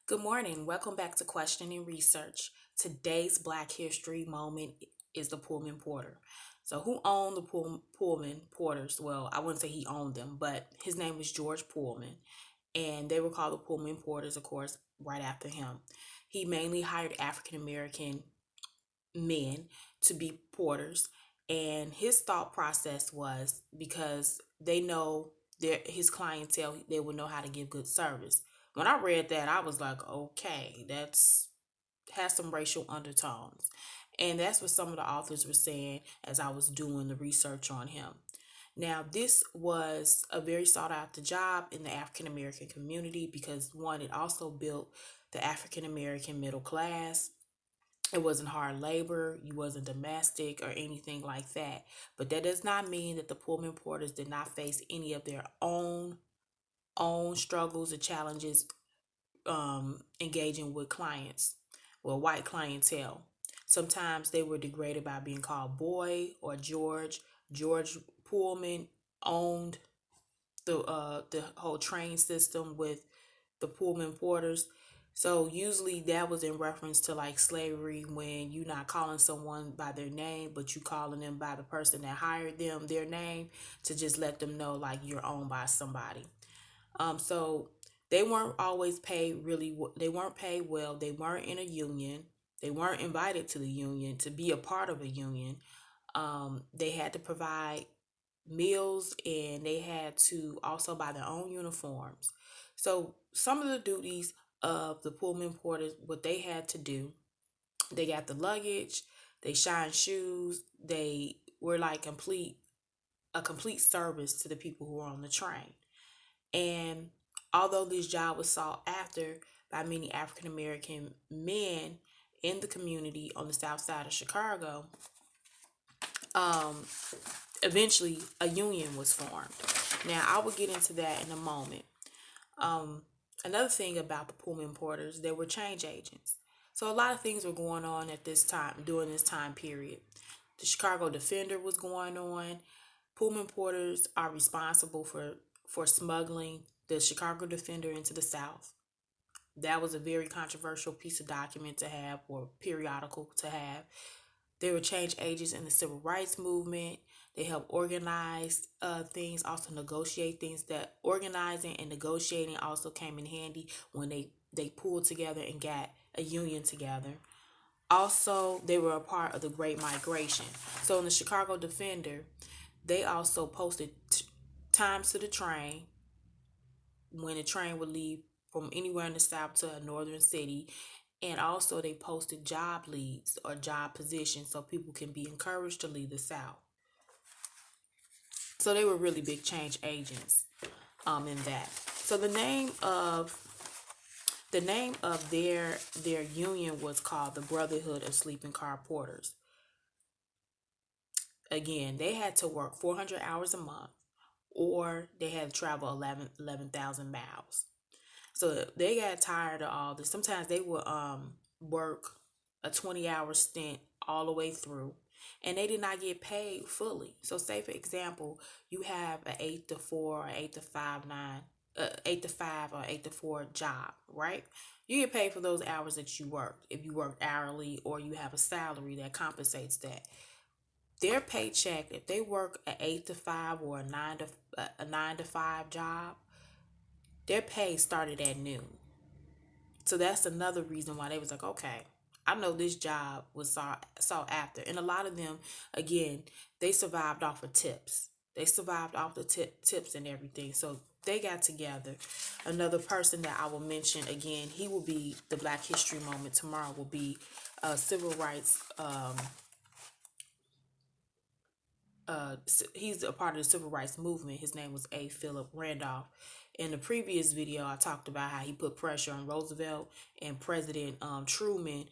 Good morning. Welcome back to Question and Research. Today's Black History moment is the Pullman Porter. So, who owned the Pullman Porters? Well, I wouldn't say he owned them, but his name was George Pullman, and they were called the Pullman Porters, of course, right after him. He mainly hired African American men to be porters, and his thought process was because they know his clientele, they will know how to give good service. When I read that, I was like, okay, that's has some racial undertones. And that's what some of the authors were saying as I was doing the research on him. Now, this was a very sought after job in the African American community because, one, it also built the African American middle class. It wasn't hard labor, you wasn't domestic or anything like that. But that does not mean that the Pullman Porters did not face any of their own struggles or challenges engaging with clients, well, white clientele. Sometimes they were degraded by being called boy or George. George Pullman owned the whole train system with the Pullman Porters. So usually that was in reference to like slavery when you're not calling someone by their name, but you calling them by the person that hired them, their name, to just let them know like you're owned by somebody. So they weren't always paid really. They weren't paid well. They weren't in a union. They weren't invited to the union to be a part of a union. They had to provide meals and they had to also buy their own uniforms. So some of the duties of the Pullman porters, what they had to do, they got the luggage, they shined shoes, they were like a complete service to the people who were on the train. And although this job was sought after by many African American men in the community on the south side of Chicago, um, eventually a union was formed. Now, I will get into that in a moment. Um, Another thing about the Pullman Porters, they were change agents. So a lot of things were going on at this time, during this time period. The Chicago Defender was going on. Pullman Porters are responsible for smuggling the Chicago Defender into the South. That was a very controversial piece of document to have or periodical to have. They were change agents in the civil rights movement. They helped organize things, also negotiate things. That organizing and negotiating also came in handy when they pulled together and got a union together. Also, they were a part of the Great Migration. So in the Chicago Defender, they also posted times to the train when the train would leave from anywhere in the South to a northern city. And also, they posted job leads or job positions so people can be encouraged to leave the South. So they were really big change agents in that. So the name of their union was called the Brotherhood of Sleeping Car Porters. Again, they had to work 400 hours a month or they had to travel 11,000 miles. So they got tired of all this. Sometimes they would work a 20-hour stint all the way through and they did not get paid fully. So say for example, you have an 8 to 4 or 8 to 5 9 8 to 5 or 8 to 4 job, right? You get paid for those hours that you worked. If you work hourly or you have a salary that compensates that. Their paycheck, if they work an 8 to 5 or a 9 to 5 job, their pay started at noon. So that's another reason why they was like, okay, I know this job was sought after. And a lot of them, again, they survived off of tips. They survived off the tips and everything. So they got together. Another person that I will mention again, he will be the Black History Moment tomorrow, will be civil rights. He's a part of the civil rights movement. His name was A. Philip Randolph. In the previous video, I talked about how he put pressure on Roosevelt and President Truman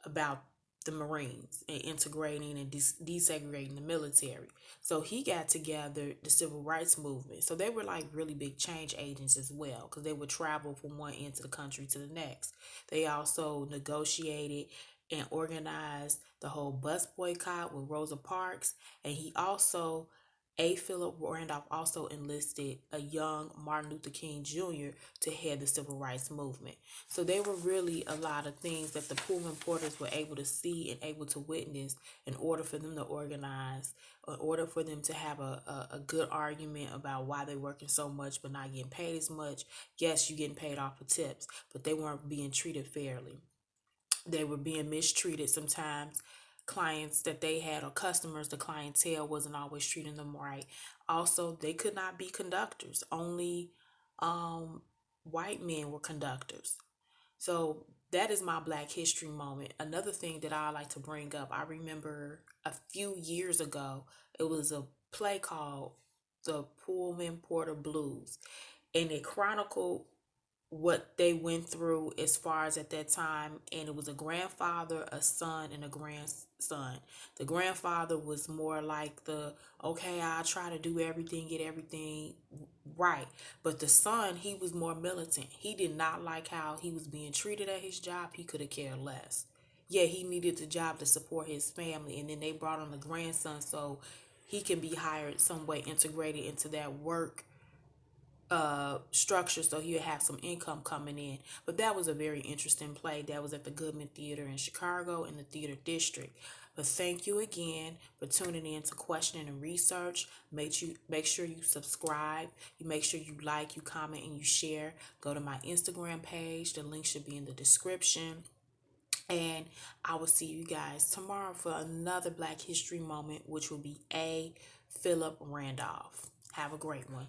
about the Marines and integrating and desegregating the military. So he got together the civil rights movement. So they were like really big change agents as well because they would travel from one end of the country to the next. They also negotiated and organized the whole bus boycott with Rosa Parks, and he also A. Philip Randolph also enlisted a young Martin Luther King Jr. to head the civil rights movement. So there were really a lot of things that the Pullman Porters were able to see and able to witness in order for them to organize, in order for them to have a good argument about why they're working so much but not getting paid as much. Yes, you're getting paid off of tips, but they weren't being treated fairly. They were being mistreated sometimes. Clients that they had, or customers, the clientele wasn't always treating them right. Also, they could not be conductors. Only um, white men were conductors. So that is my Black History moment. Another thing that I like to bring up, I remember a few years ago, it was a play called The Pullman Porter Blues, and it chronicled what they went through as far as at that time. And it was a grandfather, a son, and a grandson. The grandfather was more like the, okay, I'll try to do everything, get everything right. But the son, he was more militant. He did not like how he was being treated at his job. He could have cared less. Yeah, he needed the job to support his family, and then they brought on the grandson so he can be hired some way, integrated into that work structure, so he'll have some income coming in. But that was a very interesting play that was at the Goodman Theater in Chicago in the Theater District. But thank you again for tuning in to Questioning and Research. Make sure you subscribe. You make sure you like, you comment, and you share. Go to my Instagram page. The link should be in the description. And I will see you guys tomorrow for another Black History moment, which will be A. Philip Randolph. Have a great one.